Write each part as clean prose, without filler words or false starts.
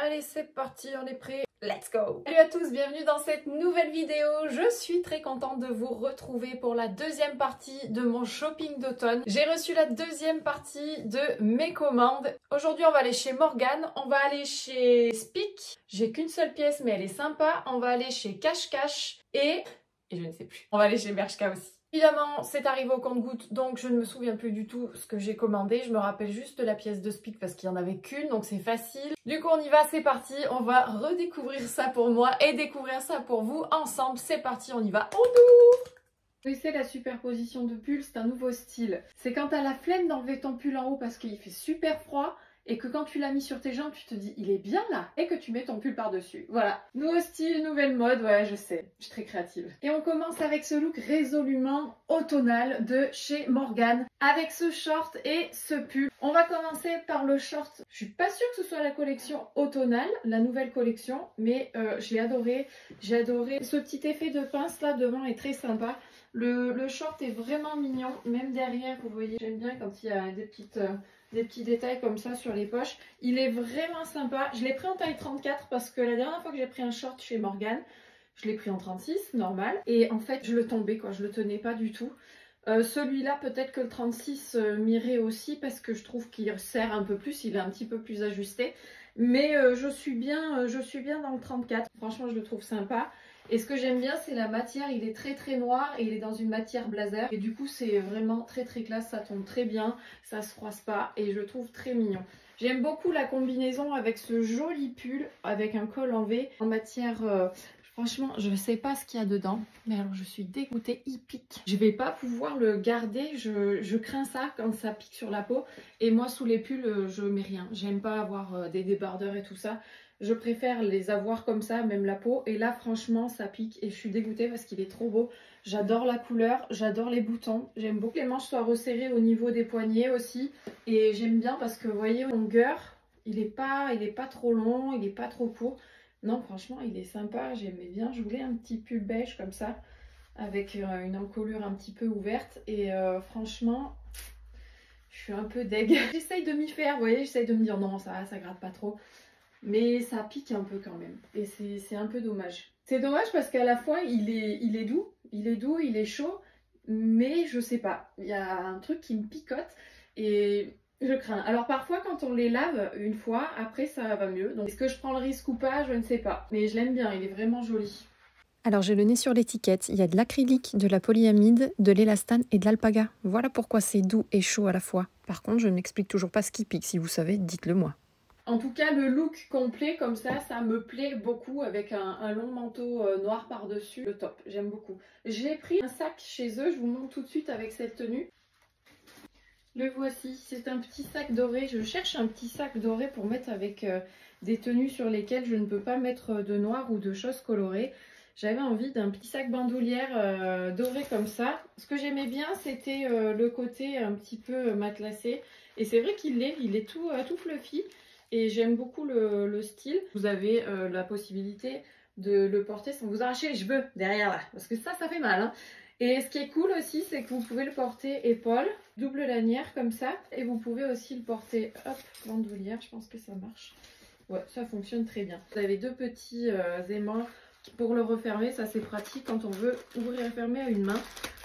Allez, c'est parti, on est prêt. Let's go! Salut à tous, bienvenue dans cette nouvelle vidéo. Je suis très contente de vous retrouver pour la deuxième partie de mon shopping d'automne. J'ai reçu la deuxième partie de mes commandes. Aujourd'hui, on va aller chez Morgan, on va aller chez Spic. J'ai qu'une seule pièce, mais elle est sympa. On va aller chez Cash Cash et je ne sais plus. On va aller chez Bershka aussi. Évidemment, c'est arrivé au compte-gouttes, donc je ne me souviens plus du tout ce que j'ai commandé. Je me rappelle juste de la pièce de Spic parce qu'il n'y en avait qu'une, donc c'est facile. Du coup, on y va, c'est parti. On va redécouvrir ça pour moi et découvrir ça pour vous ensemble. C'est parti, on y va. On ouvre! Vous connaissez la superposition de pulls, c'est un nouveau style. C'est quand tu as la flemme d'enlever ton pull en haut parce qu'il fait super froid. Et que quand tu l'as mis sur tes jambes, tu te dis il est bien là, et que tu mets ton pull par-dessus. Voilà, nouveau style, nouvelle mode, ouais je sais, je suis très créative. Et on commence avec ce look résolument automnal de chez Morgan, avec ce short et ce pull. On va commencer par le short. Je suis pas sûre que ce soit la collection automnale, la nouvelle collection, mais j'ai adoré ce petit effet de pince là devant est très sympa. Le short est vraiment mignon, même derrière, vous voyez, j'aime bien quand il y a des petits détails comme ça sur les poches. Il est vraiment sympa. Je l'ai pris en taille 34 parce que la dernière fois que j'ai pris un short chez Morgan, je l'ai pris en 36, normal. Et en fait, je le tombais quoi, je le tenais pas du tout. Celui-là, peut-être que le 36 m'irait aussi parce que je trouve qu'il serre un peu plus, il est un petit peu plus ajusté. Mais je suis bien dans le 34. Franchement, je le trouve sympa. Et ce que j'aime bien, c'est la matière. Il est très noir et il est dans une matière blazer. Et du coup, c'est vraiment très classe. Ça tombe très bien, ça se froisse pas et je le trouve très mignon. J'aime beaucoup la combinaison avec ce joli pull avec un col en V en matière... Franchement, je ne sais pas ce qu'il y a dedans, mais alors je suis dégoûtée, il pique. Je vais pas pouvoir le garder, je crains ça quand ça pique sur la peau. Et moi, sous les pulls, je mets rien. J'aime pas avoir des débardeurs et tout ça. Je préfère les avoir comme ça, même la peau. Et là, franchement, ça pique et je suis dégoûtée parce qu'il est trop beau. J'adore la couleur, j'adore les boutons. J'aime beaucoup que les manches soient resserrées au niveau des poignets aussi. Et j'aime bien parce que, vous voyez, longueur, il est pas trop long, il est pas trop court. Non, franchement, il est sympa, j'aimais bien. Je voulais un petit pull beige comme ça, avec une encolure un petit peu ouverte. Et franchement, je suis un peu deg. J'essaye de m'y faire, vous voyez, j'essaye de me dire non, ça gratte pas trop. Mais ça pique un peu quand même. Et c'est un peu dommage. C'est dommage parce qu'à la fois, il est doux, il est chaud. Mais je sais pas, il y a un truc qui me picote. Et... je crains. Alors parfois quand on les lave une fois, après ça va mieux. Donc est-ce que je prends le risque ou pas, je ne sais pas. Mais je l'aime bien, il est vraiment joli. Alors j'ai le nez sur l'étiquette, il y a de l'acrylique, de la polyamide, de l'élastane et de l'alpaga. Voilà pourquoi c'est doux et chaud à la fois. Par contre, je ne m'explique toujours pas ce qui pique. Si vous savez, dites-le moi. En tout cas, le look complet comme ça me plaît beaucoup avec un long manteau noir par-dessus. Le top, j'aime beaucoup. J'ai pris un sac chez eux, je vous montre tout de suite avec cette tenue. Le voici, c'est un petit sac doré. Je cherche un petit sac doré pour mettre avec des tenues sur lesquelles je ne peux pas mettre de noir ou de choses colorées. J'avais envie d'un petit sac bandoulière doré comme ça. Ce que j'aimais bien, c'était le côté un petit peu matelassé. Et c'est vrai qu'il est tout fluffy. Et j'aime beaucoup le style. Vous avez la possibilité de le porter sans vous arracher les cheveux derrière là. Parce que ça fait mal, hein. Et ce qui est cool aussi, c'est que vous pouvez le porter épaule, double lanière comme ça. Et vous pouvez aussi le porter, hop, bandoulière, je pense que ça marche. Ouais, ça fonctionne très bien. Vous avez deux petits aimants pour le refermer, ça c'est pratique quand on veut ouvrir et fermer à une main.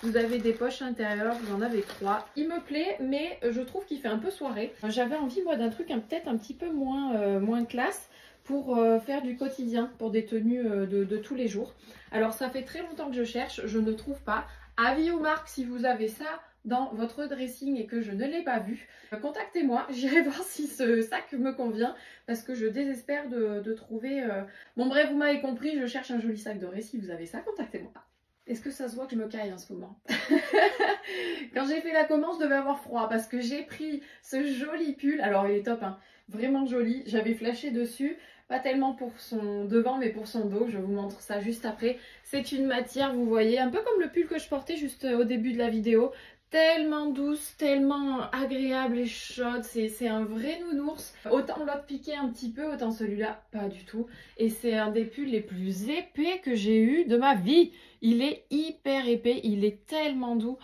Vous avez des poches intérieures, vous en avez 3. Il me plaît, mais je trouve qu'il fait un peu soirée. J'avais envie moi d'un truc peut-être un petit peu moins classe, pour faire du quotidien, pour des tenues de tous les jours. Alors ça fait très longtemps que je cherche, je ne trouve pas. Avis aux marques, si vous avez ça dans votre dressing et que je ne l'ai pas vu, contactez-moi, j'irai voir si ce sac me convient parce que je désespère de trouver... Bon bref, vous m'avez compris, je cherche un joli sac doré, si vous avez ça, contactez-moi. Est-ce que ça se voit que je me caille en ce moment? Quand j'ai fait la commande, je devais avoir froid parce que j'ai pris ce joli pull. Alors il est top, hein, vraiment joli. J'avais flashé dessus, pas tellement pour son devant mais pour son dos. Je vous montre ça juste après. C'est une matière, vous voyez, un peu comme le pull que je portais juste au début de la vidéo. Tellement douce, tellement agréable et chaude, c'est un vrai nounours. Autant l'autre piquait un petit peu, autant celui-là pas du tout. Et c'est un des pulls les plus épais que j'ai eu de ma vie. Il est hyper épais, il est tellement doux,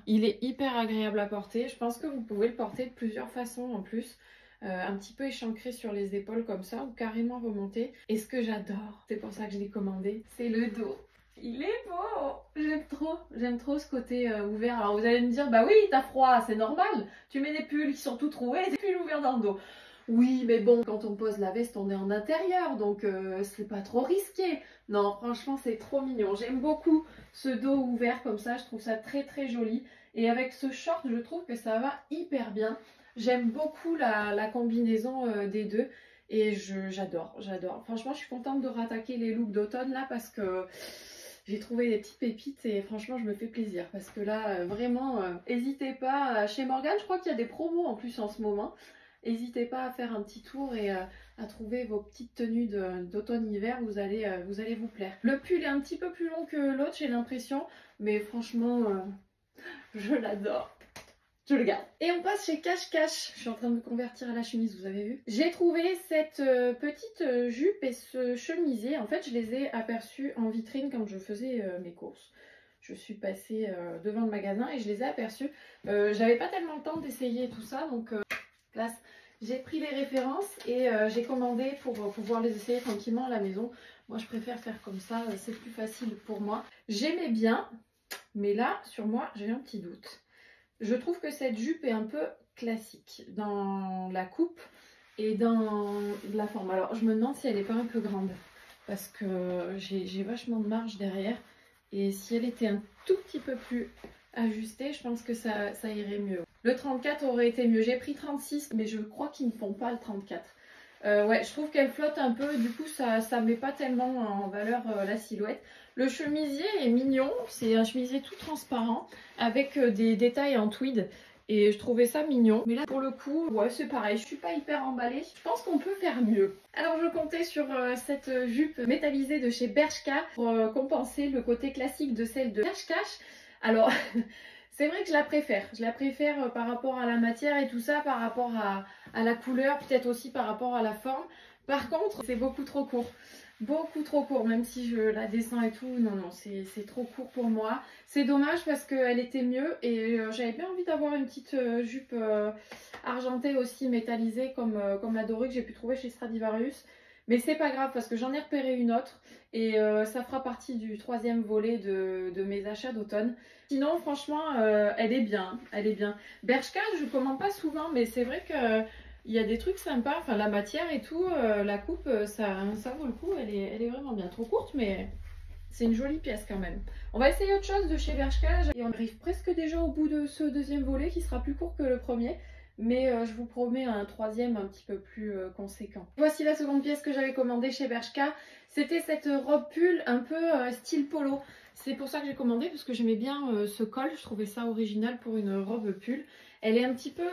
il est hyper agréable à porter. Je pense que vous pouvez le porter de plusieurs façons en plus. un petit peu échancré sur les épaules comme ça ou carrément remonté. Et ce que j'adore, c'est pour ça que je l'ai commandé, c'est le dos. Il est beau, j'aime trop ce côté ouvert. Alors vous allez me dire, bah oui, t'as froid, c'est normal, tu mets des pulls qui sont tout troués, des pulls ouverts dans le dos. Oui, mais bon, quand on pose la veste, on est en intérieur, donc c'est pas trop risqué. Non, franchement, c'est trop mignon. J'aime beaucoup ce dos ouvert comme ça, je trouve ça très joli. Et avec ce short, je trouve que ça va hyper bien. J'aime beaucoup la combinaison des deux. Et j'adore. Franchement, je suis contente de rattaquer les looks d'automne là parce que j'ai trouvé des petites pépites et franchement, je me fais plaisir. Parce que là, vraiment, n'hésitez pas. Chez Morgane, je crois qu'il y a des promos en plus en ce moment. N'hésitez pas à faire un petit tour et à trouver vos petites tenues d'automne-hiver, vous allez vous plaire. Le pull est un petit peu plus long que l'autre, j'ai l'impression, mais franchement, je l'adore. Je le garde. Et on passe chez Cache Cache. Je suis en train de me convertir à la chemise, vous avez vu. J'ai trouvé cette petite jupe et ce chemisier. En fait, je les ai aperçus en vitrine quand je faisais mes courses. Je suis passée devant le magasin et je les ai aperçus. J'avais pas tellement le temps d'essayer tout ça, donc là, j'ai pris les références et j'ai commandé pour pouvoir les essayer tranquillement à la maison. Moi, je préfère faire comme ça, c'est plus facile pour moi. J'aimais bien, mais là, sur moi, j'ai un petit doute. Je trouve que cette jupe est un peu classique dans la coupe et dans la forme. Alors, je me demande si elle n'est pas un peu grande parce que j'ai vachement de marge derrière. Et si elle était un tout petit peu plus ajustée, je pense que ça irait mieux. Le 34 aurait été mieux. J'ai pris 36, mais je crois qu'ils ne font pas le 34. Ouais, je trouve qu'elle flotte un peu, du coup ça met pas tellement en valeur la silhouette. Le chemisier est mignon, c'est un chemisier tout transparent avec des détails en tweed et je trouvais ça mignon. Mais là pour le coup, ouais c'est pareil, je suis pas hyper emballée, je pense qu'on peut faire mieux. Alors je comptais sur cette jupe métallisée de chez Bershka pour compenser le côté classique de celle de Cache Cache. Alors... C'est vrai que je la préfère par rapport à la matière et tout ça, par rapport à la couleur, peut-être aussi par rapport à la forme. Par contre, c'est beaucoup trop court, même si je la descends et tout, non, c'est trop court pour moi. C'est dommage parce qu'elle était mieux et j'avais bien envie d'avoir une petite jupe argentée aussi, métallisée, comme la dorée que j'ai pu trouver chez Stradivarius. Mais c'est pas grave parce que j'en ai repéré une autre et ça fera partie du 3e volet de mes achats d'automne. Sinon franchement elle est bien, Bershka je commande pas souvent mais c'est vrai que il y a des trucs sympas, enfin la matière et tout, la coupe ça vaut le coup, elle est vraiment bien, trop courte mais c'est une jolie pièce quand même. On va essayer autre chose de chez Bershka et on arrive presque déjà au bout de ce 2e volet qui sera plus court que le premier. Mais je vous promets un 3e un petit peu plus conséquent. Voici la seconde pièce que j'avais commandée chez Bershka. C'était cette robe pull un peu style polo. C'est pour ça que j'ai commandé parce que j'aimais bien ce col. Je trouvais ça original pour une robe pull. Elle est un petit peu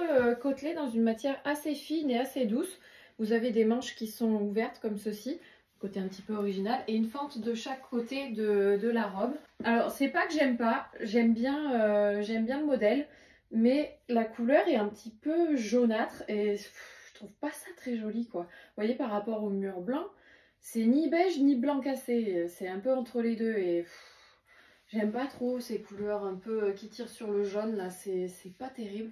côtelée dans une matière assez fine et assez douce. Vous avez des manches qui sont ouvertes comme ceci. Côté un petit peu original. Et une fente de chaque côté de la robe. Alors c'est pas que j'aime pas. J'aime bien le modèle. Mais la couleur est un petit peu jaunâtre et je trouve pas ça très joli quoi. Vous voyez par rapport au mur blanc, c'est ni beige ni blanc cassé, c'est un peu entre les deux et j'aime pas trop ces couleurs un peu qui tirent sur le jaune là, c'est pas terrible.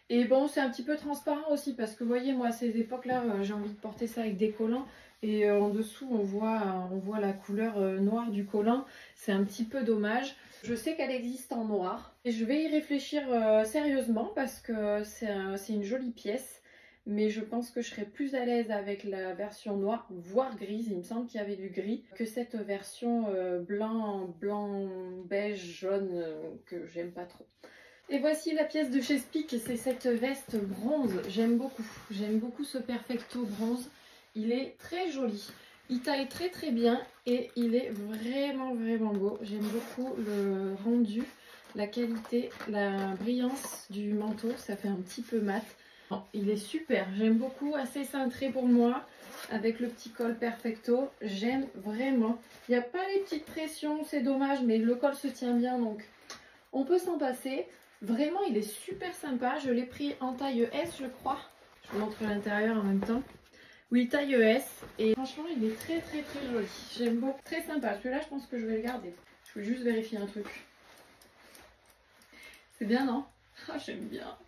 Et bon c'est un petit peu transparent aussi parce que vous voyez moi à ces époques là j'ai envie de porter ça avec des collants. Et en dessous on voit la couleur noire du collant, c'est un petit peu dommage. Je sais qu'elle existe en noir et je vais y réfléchir sérieusement parce que c'est une jolie pièce. Mais je pense que je serais plus à l'aise avec la version noire, voire grise, il me semble qu'il y avait du gris, que cette version blanc, beige, jaune que j'aime pas trop. Et voici la pièce de chez Spic, c'est cette veste bronze, j'aime beaucoup ce perfecto bronze. Il est très joli, il taille très bien et il est vraiment beau. J'aime beaucoup le rendu, la qualité, la brillance du manteau, ça fait un petit peu mat. Il est super, j'aime beaucoup, assez cintré pour moi, avec le petit col perfecto, j'aime vraiment. Il n'y a pas les petites pressions, c'est dommage, mais le col se tient bien donc on peut s'en passer. Vraiment, il est super sympa, je l'ai pris en taille S je crois. Je vous montre l'intérieur en même temps. Oui, taille ES et franchement il est très joli, j'aime beaucoup, très sympa. Celui-là je pense que je vais le garder. Je vais juste vérifier un truc. C'est bien non? Ah j'aime bien.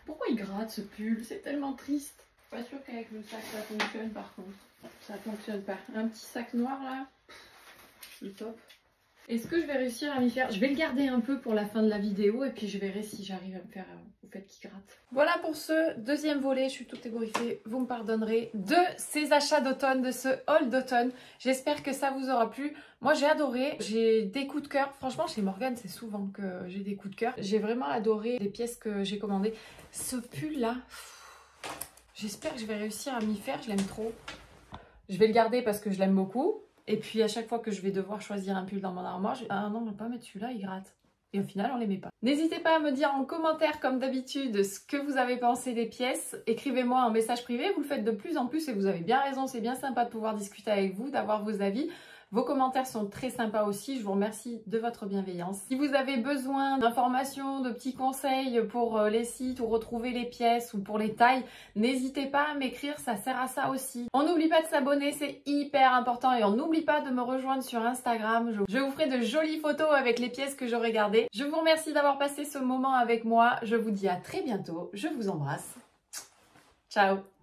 Pourquoi il gratte ce pull? C'est tellement triste. Pas sûre qu'avec le sac ça fonctionne par contre. Ça fonctionne pas. Un petit sac noir là, c'est top. Est-ce que je vais réussir à m'y faire? Je vais le garder un peu pour la fin de la vidéo et puis je verrai si j'arrive à me faire au fait qu'il gratte. Voilà pour ce deuxième volet, je suis toute ébouriffée, vous me pardonnerez, de ces achats d'automne, de ce haul d'automne. J'espère que ça vous aura plu. Moi j'ai adoré, j'ai des coups de cœur. Franchement chez Morgane c'est souvent que j'ai des coups de cœur. J'ai vraiment adoré les pièces que j'ai commandées. Ce pull là, j'espère que je vais réussir à m'y faire, je l'aime trop. Je vais le garder parce que je l'aime beaucoup. Et puis à chaque fois que je vais devoir choisir un pull dans mon armoire, je vais ah non, on va pas mettre celui-là, il gratte. Et au final, on les met pas. N'hésitez pas à me dire en commentaire, comme d'habitude, ce que vous avez pensé des pièces. Écrivez-moi en message privé, vous le faites de plus en plus et vous avez bien raison. C'est bien sympa de pouvoir discuter avec vous, d'avoir vos avis. Vos commentaires sont très sympas aussi, je vous remercie de votre bienveillance. Si vous avez besoin d'informations, de petits conseils pour les sites ou retrouver les pièces ou pour les tailles, n'hésitez pas à m'écrire, ça sert à ça aussi. On n'oublie pas de s'abonner, c'est hyper important et on n'oublie pas de me rejoindre sur Instagram. Je vous ferai de jolies photos avec les pièces que j'aurai gardées. Je vous remercie d'avoir passé ce moment avec moi, je vous dis à très bientôt, je vous embrasse. Ciao!